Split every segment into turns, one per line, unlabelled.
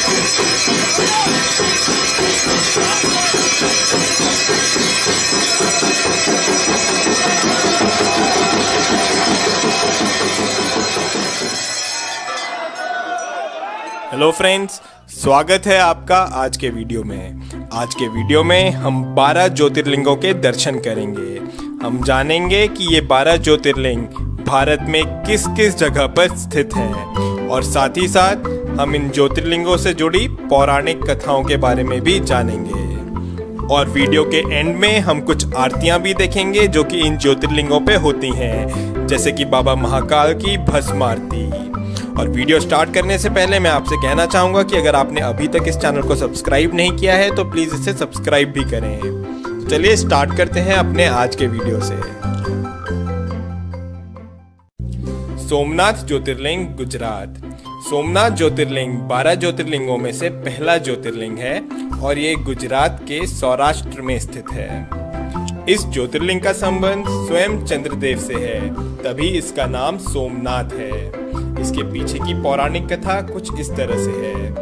Hello friends, स्वागत है आपका आज के वीडियो में। आज के वीडियो में हम 12 ज्योतिर्लिंगों के दर्शन करेंगे। हम जानेंगे कि ये 12 ज्योतिर्लिंग भारत में किस किस जगह पर स्थित हैं और साथ ही साथ हम इन ज्योतिर्लिंगों से जुड़ी पौराणिक कथाओं के बारे में भी जानेंगे। और वीडियो के एंड में हम कुछ आरतियां भी देखेंगे जो कि इन ज्योतिर्लिंगों पे होती हैं, जैसे कि बाबा महाकाल की भस्म आरती। और वीडियो स्टार्ट करने से पहले मैं आपसे कहना चाहूँगा कि अगर आपने अभी तक इस चैनल को सब्सक्राइब नहीं किया है तो प्लीज़ इसे सब्सक्राइब भी करें। तो चलिए स्टार्ट करते हैं अपने आज के वीडियो से। सोमनाथ ज्योतिर्लिंग, गुजरात। सोमनाथ ज्योतिर्लिंग 12 ज्योतिर्लिंगों में से पहला ज्योतिर्लिंग है और ये गुजरात के सौराष्ट्र में स्थित है। इस ज्योतिर्लिंग का संबंध स्वयं चंद्रदेव से है, तभी इसका नाम सोमनाथ है। इसके पीछे की पौराणिक कथा कुछ इस तरह से है।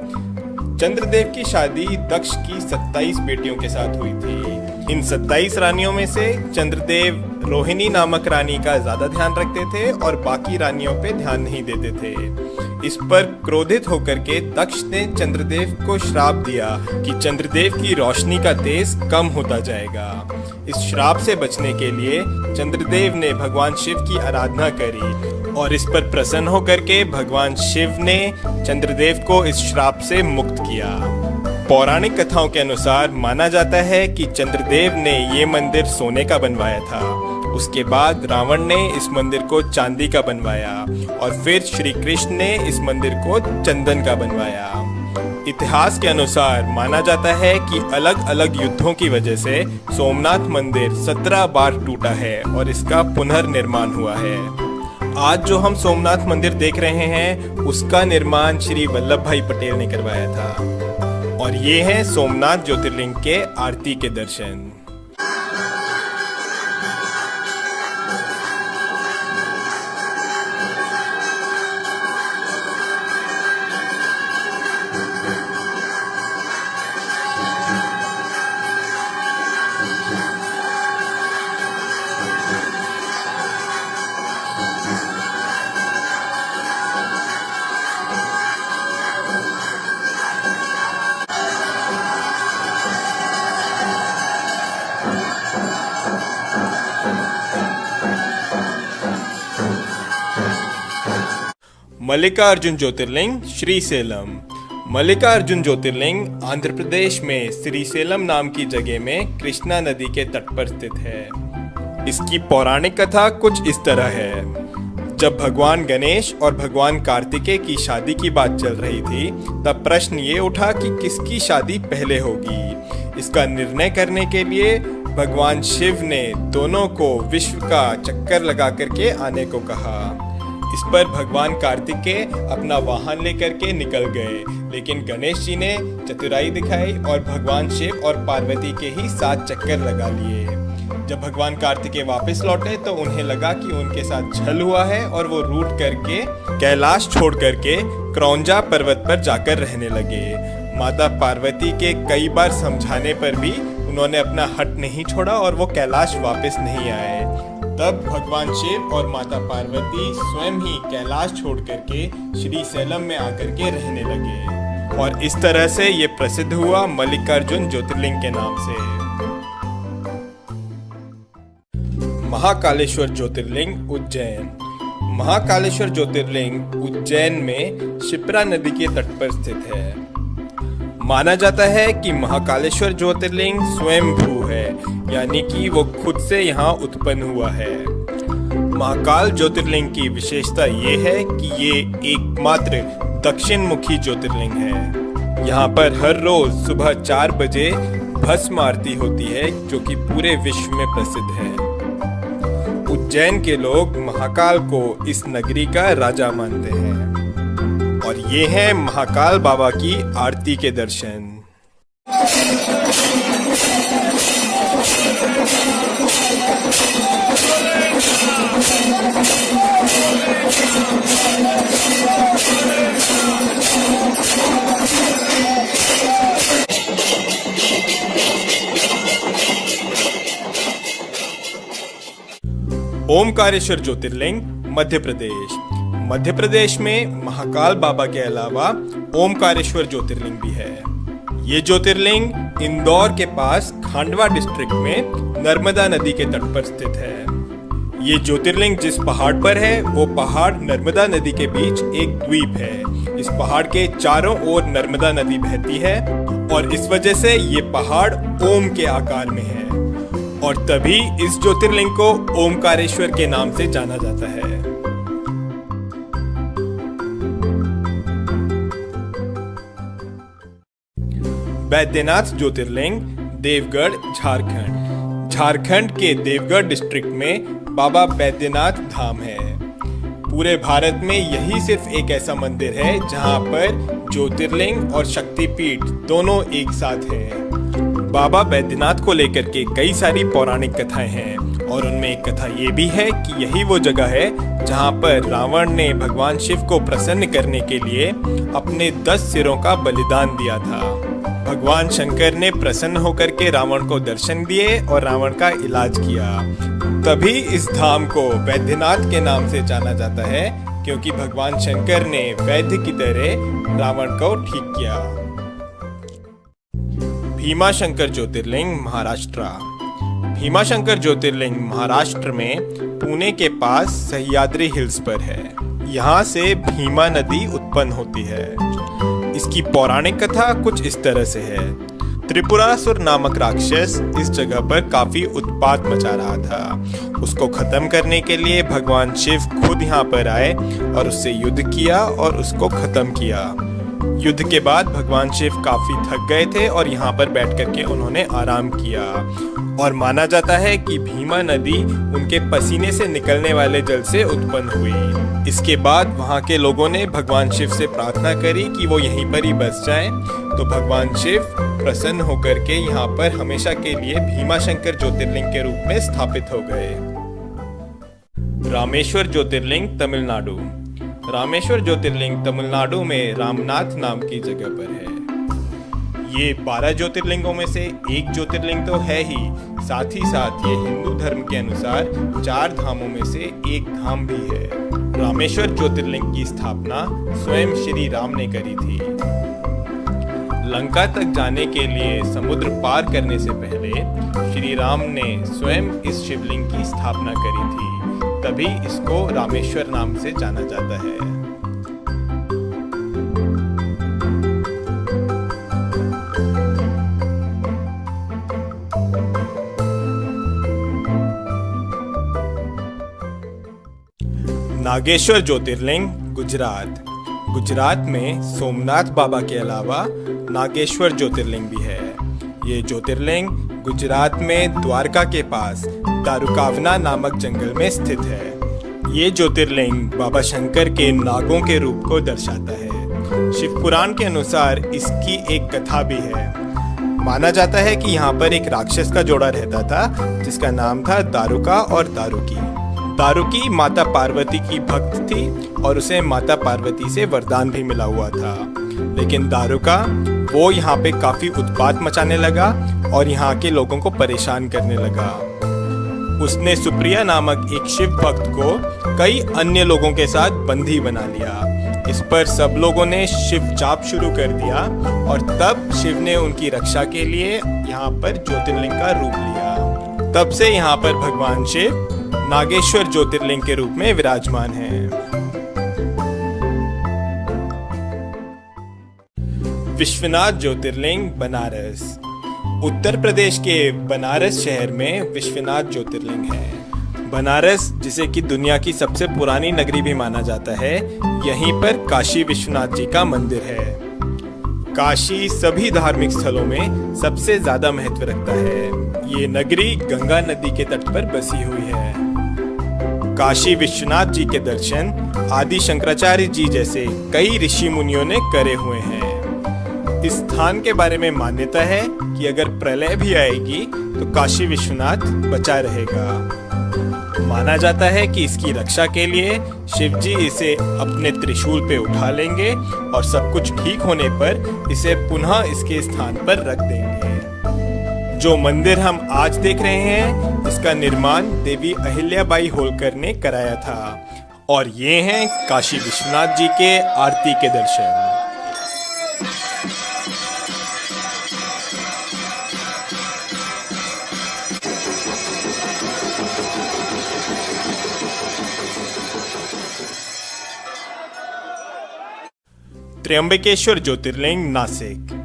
चंद्रदेव की शादी दक्ष की 27 बेटियों के साथ हुई थी। इन 27 रानियों में से चंद्रदेव रोहिणी नामक रानी का ज्यादा ध्यान रखते थे और बाकी रानियों पे ध्यान नहीं देते थे। इस पर क्रोधित होकर के दक्ष ने चंद्रदेव को श्राप दिया कि चंद्रदेव की रोशनी का तेज कम होता जाएगा। इस श्राप से बचने के लिए चंद्रदेव ने भगवान शिव की आराधना करी और इस पर प्रसन्न होकर के भगवान शिव ने चंद्रदेव को इस श्राप से मुक्त किया। पौराणिक कथाओं के अनुसार माना जाता है कि चंद्रदेव ने ये मंदिर सोने का बनवाया था। उसके बाद रावण ने इस मंदिर को चांदी का बनवाया और फिर श्री कृष्ण ने इस मंदिर को चंदन का बनवाया। इतिहास के अनुसार माना जाता है कि अलग अलग युद्धों की वजह से सोमनाथ मंदिर 17 बार टूटा है और इसका पुनर्निर्माण हुआ है। आज जो हम सोमनाथ मंदिर देख रहे हैं उसका निर्माण श्री वल्लभ भाई पटेल ने करवाया था। और ये है सोमनाथ ज्योतिर्लिंग के आरती के दर्शन। मल्लिकार्जुन ज्योतिर्लिंग, श्रीसेलम। मल्लिकार्जुन ज्योतिर्लिंग आंध्र प्रदेश में श्रीसेलम नाम की जगह में कृष्णा नदी के तट पर स्थित है। इसकी पौराणिक कथा कुछ इस तरह है। जब भगवान गणेश और भगवान कार्तिकेय की शादी की बात चल रही थी तब प्रश्न ये उठा कि किसकी शादी पहले होगी। इसका निर्णय करने के लिए भगवान शिव ने दोनों को विश्व का चक्कर लगा करके आने को कहा। इस पर भगवान कार्तिकेय अपना वाहन लेकर के निकल गए, लेकिन गणेश जी ने चतुराई दिखाई और भगवान शिव और पार्वती के ही 7 चक्कर लगा लिए। जब भगवान कार्तिकेय वापस लौटे तो उन्हें लगा कि उनके साथ छल हुआ है और वो रूठ करके कैलाश छोड़ करके क्रौंजा पर्वत पर जाकर रहने लगे। माता पार्वती के कई बार समझाने पर भी उन्होंने अपना हट नहीं छोड़ा और वो कैलाश वापस नहीं आए। तब भगवान शिव और माता पार्वती स्वयं ही कैलाश छोड़ करके श्रीसेलम में आकर के रहने लगे और इस तरह से ये प्रसिद्ध हुआ मल्लिकार्जुन ज्योतिर्लिंग के नाम से। महाकालेश्वर ज्योतिर्लिंग, उज्जैन। महाकालेश्वर ज्योतिर्लिंग उज्जैन में शिप्रा नदी के तट पर स्थित है। माना जाता है कि महाकालेश्वर ज्योतिर्लिंग स्वयंभू है, यानी कि वो खुद से यहाँ उत्पन्न हुआ है। महाकाल ज्योतिर्लिंग की विशेषता ये है कि ये एकमात्र दक्षिण मुखी ज्योतिर्लिंग है। यहाँ पर हर रोज सुबह 4 बजे भस्म आरती होती है जो कि पूरे विश्व में प्रसिद्ध है। उज्जैन के लोग महाकाल को इस नगरी का राजा मानते हैं। और ये है महाकाल बाबा की आरती के दर्शन। ओमकारेश्वर ज्योतिर्लिंग मध्य प्रदेश। मध्य प्रदेश में महाकाल बाबा के अलावा ओमकारेश्वर ज्योतिर्लिंग भी है। ये ज्योतिर्लिंग इंदौर के पास खांडवा डिस्ट्रिक्ट में नर्मदा नदी के तट पर स्थित है। ये ज्योतिर्लिंग जिस पहाड़ पर है वो पहाड़ नर्मदा नदी के बीच एक द्वीप है। इस पहाड़ के चारों ओर नर्मदा नदी बहती है और इस वजह से ये पहाड़ ओम के आकार में है और तभी इस ज्योतिर्लिंग को ओमकारेश्वर के नाम से जाना जाता है। बैद्यनाथ ज्योतिर्लिंग देवगढ़ झारखंड। झारखंड के देवगढ़ डिस्ट्रिक्ट में बाबा बैद्यनाथ धाम है। पूरे भारत में यही सिर्फ एक ऐसा मंदिर है जहां पर ज्योतिर्लिंग और शक्तिपीठ दोनों एक साथ है। बाबा बैद्यनाथ को लेकर के कई सारी पौराणिक कथाएं हैं और उनमें एक कथा ये भी है कि यही वो जगह है जहां पर रावण ने भगवान शिव को प्रसन्न करने के लिए अपने 10 सिरों का बलिदान दिया था। भगवान शंकर ने प्रसन्न होकर के रावण को दर्शन दिए और रावण का इलाज किया। तभी इस धाम को वैद्यनाथ के नाम से जाना जाता है क्योंकि भगवान शंकर ने वैद्य की तरह रावण को ठीक किया। भीमाशंकर ज्योतिर्लिंग महाराष्ट्र। भीमाशंकर ज्योतिर्लिंग महाराष्ट्र में पुणे के पास सह्याद्री हिल्स पर है। यहाँ से भीमा नदी उत्पन्न होती है। इसकी पौराणिक कथा कुछ इस तरह से है। त्रिपुरासुर नामक राक्षस इस जगह पर काफी उत्पात मचा रहा था। उसको खत्म करने के लिए भगवान शिव खुद यहाँ पर आए और उससे युद्ध किया और उसको खत्म किया। युद्ध के बाद भगवान शिव काफी थक गए थे और यहाँ पर बैठ करके उन्होंने आराम किया और माना जाता है कि भीमा नदी उनके पसीने से निकलने वाले जल से उत्पन्न हुई। इसके बाद वहाँ के लोगों ने भगवान शिव से प्रार्थना करी कि वो यहीं पर ही बस जाएं, तो भगवान शिव प्रसन्न होकर के यहाँ पर हमेशा के लिए भीमाशंकर ज्योतिर्लिंग के रूप में स्थापित हो गए। रामेश्वर ज्योतिर्लिंग तमिलनाडु। रामेश्वर ज्योतिर्लिंग तमिलनाडु में रामनाथ नाम की जगह पर है। ये 12 ज्योतिर्लिंगों में से एक ज्योतिर्लिंग तो है ही, साथ ही साथ ये हिंदू धर्म के अनुसार 4 धामों में से एक धाम भी है। रामेश्वर ज्योतिर्लिंग की स्थापना स्वयं श्री राम ने करी थी। लंका तक जाने के लिए समुद्र पार करने से पहले श्री राम ने स्वयं इस शिवलिंग की स्थापना करी थी, तभी इसको रामेश्वर नाम से जाना जाता है। नागेश्वर ज्योतिर्लिंग गुजरात। गुजरात में सोमनाथ बाबा के अलावा नागेश्वर ज्योतिर्लिंग भी है। ये ज्योतिर्लिंग गुजरात में द्वारका के पास दारुकावना नामक जंगल में स्थित है। ये ज्योतिर्लिंग बाबा शंकर के नागों के रूप को दर्शाता है। शिव पुराण के अनुसार इसकी एक कथा भी है। माना जाता है कि यहाँ पर एक राक्षस का जोड़ा रहता था जिसका नाम था दारुका और दारुकी। दारुकी माता पार्वती की भक्त थी और उसे माता पार्वती से वरदान भी मिला हुआ था, लेकिन दारुका वो यहाँ पे काफी उत्पात मचाने लगा और यहाँ के लोगों को परेशान करने लगा। उसने सुप्रिया नामक एक शिव भक्त को कई अन्य लोगों के साथ बंदी बना लिया। इस पर सब लोगों ने शिव जाप शुरू कर दिया और तब शिव ने उनकी रक्षा के लिए यहाँ पर ज्योतिर्लिंग का रूप लिया। तब से यहाँ पर भगवान शिव नागेश्वर ज्योतिर्लिंग के रूप में विराजमान हैं। विश्वनाथ ज्योतिर्लिंग बनारस। उत्तर प्रदेश के बनारस शहर में विश्वनाथ ज्योतिर्लिंग है। बनारस, जिसे कि दुनिया की सबसे पुरानी नगरी भी माना जाता है, यहीं पर काशी विश्वनाथ जी का मंदिर है। काशी सभी धार्मिक स्थलों में सबसे ज्यादा महत्व रखता है। ये नगरी गंगा नदी के तट पर बसी हुई है। काशी विश्वनाथ जी के दर्शन आदि शंकराचार्य जी जैसे कई ऋषि मुनियों ने करे हुए हैं। इस स्थान के बारे में मान्यता है कि अगर प्रलय भी आएगी तो काशी विश्वनाथ बचा रहेगा। माना जाता है कि इसकी रक्षा के लिए शिव जी इसे अपने त्रिशूल पे उठा लेंगे और सब कुछ ठीक होने पर इसे पुनः इसके स्थान पर रख देंगे। जो मंदिर हम आज देख रहे हैं, इसका निर्माण देवी अहिल्याबाई होलकर ने कराया था। और ये हैं काशी विश्वनाथ जी के आरती के दर्शन। त्र्यंबकेश्वर ज्योतिर्लिंग नासिक।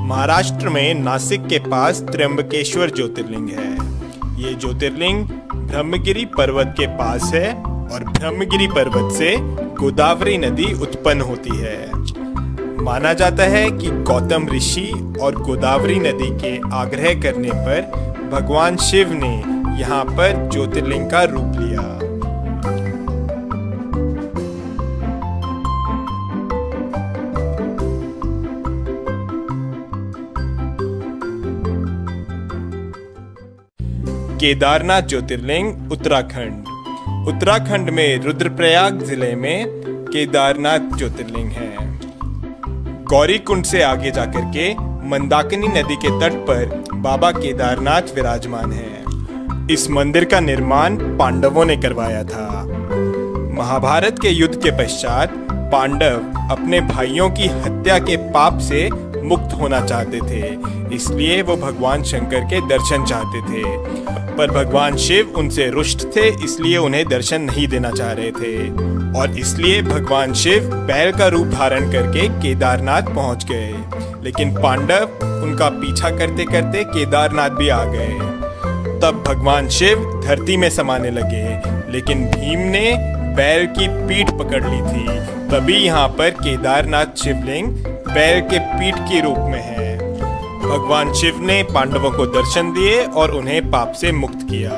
महाराष्ट्र में नासिक के पास त्र्यंबकेश्वर ज्योतिर्लिंग है। ये ज्योतिर्लिंग ब्रह्मगिरी पर्वत के पास है और ब्रह्मगिरी पर्वत से गोदावरी नदी उत्पन्न होती है। माना जाता है कि गौतम ऋषि और गोदावरी नदी के आग्रह करने पर भगवान शिव ने यहाँ पर ज्योतिर्लिंग का रूप लिया। केदारनाथ ज्योतिर्लिंग उत्तराखंड। उत्तराखंड में रुद्रप्रयाग जिले में केदारनाथ ज्योतिर्लिंग है। गौरीकुंड से आगे जाकर के मंदाकिनी नदी के तट पर बाबा केदारनाथ विराजमान है। इस मंदिर का निर्माण पांडवों ने करवाया था। महाभारत के युद्ध के पश्चात पांडव अपने भाइयों की हत्या के पाप से मुक्त होना चाहते थे, इसलिए वो भगवान शंकर के दर्शन चाहते थे। पर भगवान शिव उनसे रुष्ट थे, इसलिए उन्हें दर्शन नहीं देना चाह रहे थे और इसलिए भगवान शिव बैल का रूप धारण करके केदारनाथ पहुंच गए। लेकिन पांडव उनका पीछा करते करते केदारनाथ भी आ गए। तब भगवान शिव धरती में समाने लगे, लेकिन भीम ने बैल की पीठ पकड़ ली थी। तभी यहाँ पर केदारनाथ शिवलिंग बैल के पीठ के रूप में है। भगवान शिव ने पांडवों को दर्शन दिए और उन्हें पाप से मुक्त किया।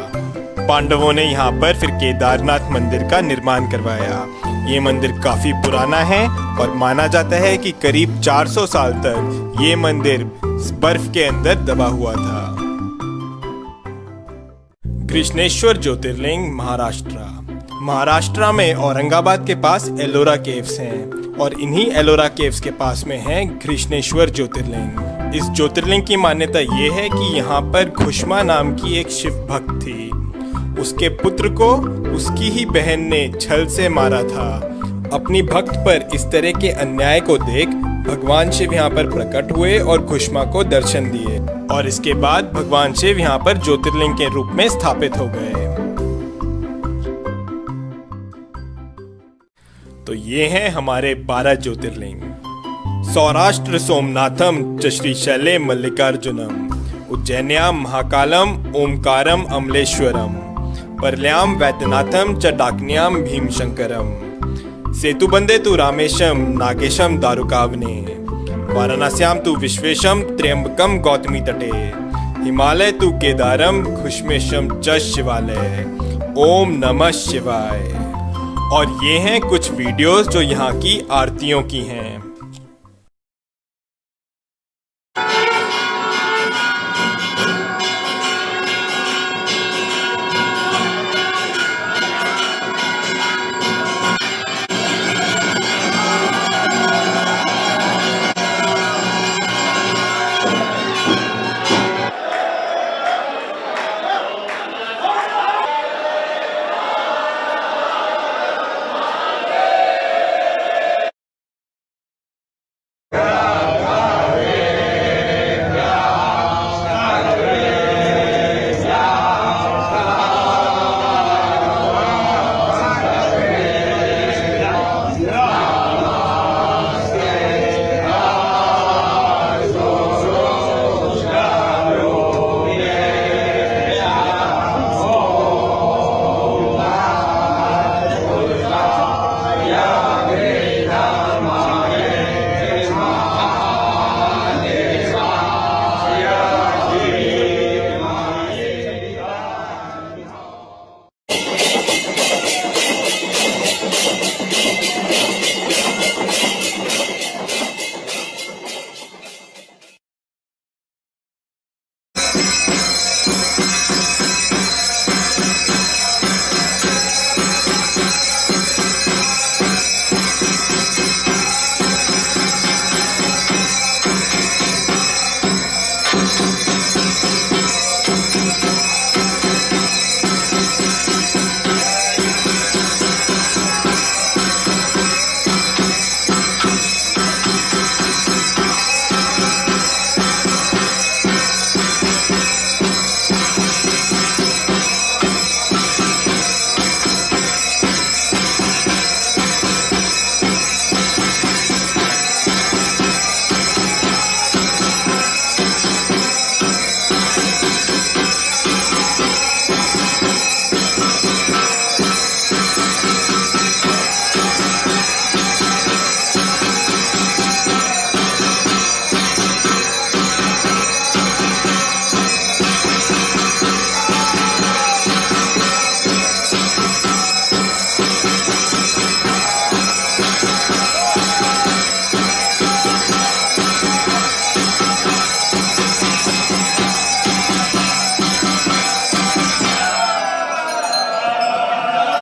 पांडवों ने यहाँ पर फिर केदारनाथ मंदिर का निर्माण करवाया। ये मंदिर काफी पुराना है और माना जाता है कि करीब 400 साल तक ये मंदिर बर्फ के अंदर दबा हुआ था। कृष्णेश्वर ज्योतिर्लिंग महाराष्ट्र। महाराष्ट्र में औरंगाबाद के पास एलोरा केव्स हैं और इन्हीं एलोरा केव्स के पास में है कृष्णेश्वर ज्योतिर्लिंग। इस ज्योतिर्लिंग की मान्यता ये है कि यहाँ पर घुष्मा नाम की एक शिव भक्त थी। उसके पुत्र को उसकी ही बहन ने छल से मारा था। अपनी भक्त पर इस तरह के अन्याय को देख भगवान शिव यहाँ पर प्रकट हुए और घुष्मा को दर्शन दिए और इसके बाद भगवान शिव यहाँ पर ज्योतिर्लिंग के रूप में स्थापित हो गए। तो ये हैं हमारे 12 ज्योतिर्लिंग। सौराष्ट्र सोमनाथम च श्रीशैले मल्लिकार्जुनम, उज्जैन्याम महाकालम ओमकारम अमलेश्वरम, परल्याम वैद्यनाथम च डाकन्याम भीमशंकरम, सेतुबंदे तु रामेशम नागेशम दारुकावने, वाराणस्याम तु विश्वेशम त्र्यंबकम गौतमी तटे, हिमालय तु केदारम घुष्मेशम च शिवालय। ओम नमः शिवाय। और ये हैं कुछ वीडियोस जो यहाँ की आरतियों की हैं।